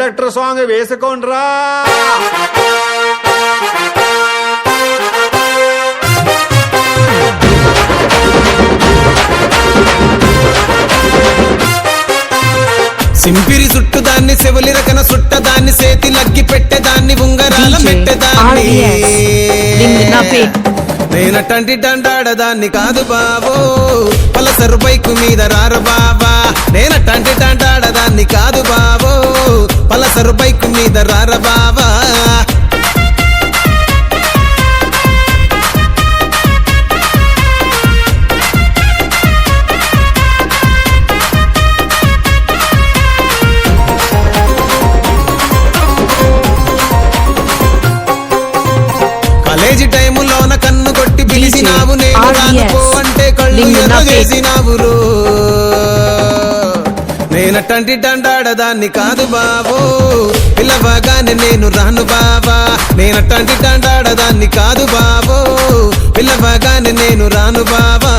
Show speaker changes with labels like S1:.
S1: Conductor song వేసుకోండ్రా.
S2: సింపిరి చుట్టుదాన్ని సెవలి రకన సుట్టదాన్ని సేతి లగ్గి పెట్టేదాన్ని ఉంగరాల పెట్టేదాన్ని నేనటంటి డండాడదాన్ని కాదు బాబో పలసరు బైకు మీద రారు బాబా నేనటంటి డండాడదాన్ని కాదు బాబో పలసరు బైకు మీద రార బాబా కాలేజీ టైములోన కన్ను కొట్టి పిలిచినావు నేను రానుకో అంటే కళ్ళు ఎర్ర చేసినావు రో నేనటంటి డండాడదాన్ని కాదు బాబో పిల్లవగానే నేను రాను బాబా నేనటంటి డండాడదాన్ని కాదు బాబో పిల్లవగానే నేను రాను బాబా